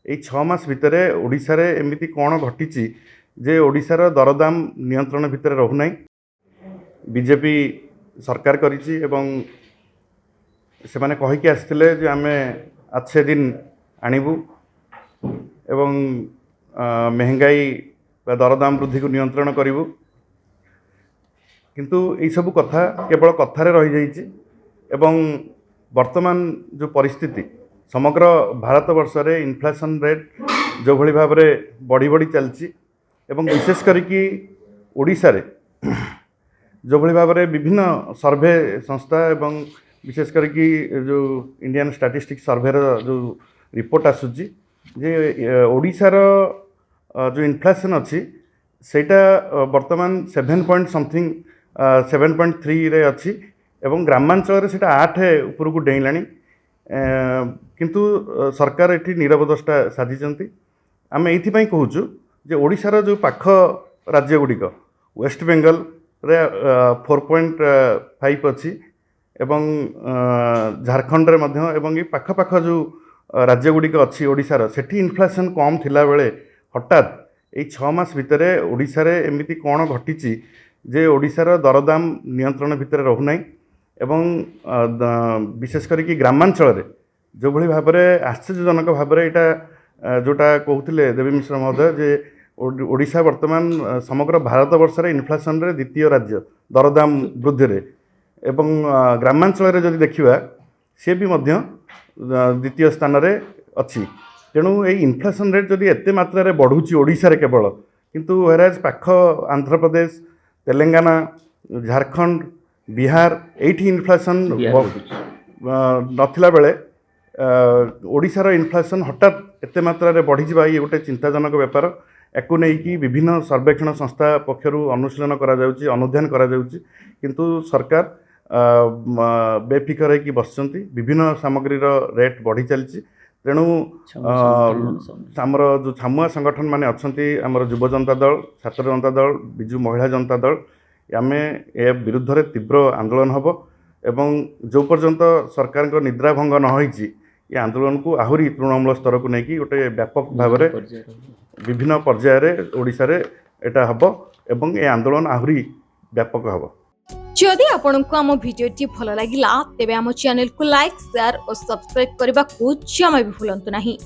এই 6 মাস ভিତରେ ଓଡ଼ିଶାରେ ଏମିତି କ'ଣ ଘଟିଛି ଯେ ଓଡ଼ିଶାର ଦରଦାମ ନିୟନ୍ତ୍ରଣ ଭିତରେ ରହୁନାହିଁ। ବିଜେପି ସରକାର କରିଛି ଏବଂ ସେମାନେ କହିକି ଆସିଥିଲେ ଯେ ଆମେ अच्छे दिन आणबू एवं महंगाई दरदाम वृद्धि को नियंत्रण करूँ किंतु यही सब कथा केवल कथार रही जाइए एवं वर्तमान जो परिस्थिति समग्र भारत वर्ष रे इन्फ्लेशन रेट जो भली भाव में बढ़ी बढ़ी चलती एवं विशेष करिकी ओडिशा रे जो भली भाव में विभिन्न सर्वे संस्था एवं विशेष करके जो इंडियन स्टैटिस्टिक्स सर्वे जो रिपोर्ट आसूची जे ओडिशार जो इन्फ्लेशन अच्छी सेटा वर्तमान 7.3 रे अच्छी एवं ग्रामांचल से 8 ऊपर को डेला किंतु सरकार ये नीरवदष्टा साजिंट आम ये कहूँ जे ओडिशार जो पाख राज्य गुड़िक वेस्ट बेंगल रे 4.5 अच्छी एवं झारखंड रे मध्य एवं ये पाख पाख जो राज्य गुड़िक अच्छी ओडिशार सेठी इन्फ्लेशन कम थिला बेले हठात ये 6 मास भितर ओडिशार एमती कौन घटी जे ओडिशार दरदाम नियंत्रण भितर रहुना एवं विशेष करके ग्रामांचल रे जो भली भाव में आश्चर्यजनक भाव में यहाँ जोटा कहते देवी मिश्र महोदय जे ओडिशा वर्तमान समग्र भारत वर्ष रे इन्फ्लेशन रे द्वितीय राज्य दरदाम वृद्धि रे एवं ग्रामांचल रे जदि देखिबा सी भी मध्य द्वितीय स्थान रे अच्छी तेणु ये इन्फ्लेशन रेट जदि एते मात्रा रे बढ़ुची ओडिशा रे केवल किंतु हेराज पाख आंध्र प्रदेश तेलंगाना झारखंड बिहार एठी इन्फ्लेशन नथिला बेले ओडिशार इन्फ्लेशन हठात एते मात्रा रे बढ़ी जिबा ये गोटे चिंताजनक व्यापार याकू नहीं कि विभिन्न सर्वेक्षण संस्था पक्षर अनुशीलन करा जाउची अनुध्यान करा जाउची किंतु सरकार बेफिकर होगी बसचंती विभिन्न सामग्री रेट बढ़ी चलती तेणु आमर जो छामुआ संगठन माने अच्छी आमर युव जनता दल छात्र जनता दल विजु महिला जनता दल आम ए विरुद्ध रे तीव्र आंदोलन हम एवं जो पर्यंत सरकार निद्रा भंग न होईची ये आंदोलन को आहरी तृणमूल स्तर को लेकिन गोटे व्यापक भाव में विभिन्न पर्यायर ओडिशा रे एटा हम एवं ए आंदोलन आहरी व्यापक हम। जदि आपंक आम भिडी भल लगा तेब आम चैनल को लाइक शेयर और सब्सक्राइब करने को जमा भी भूलु नहीं।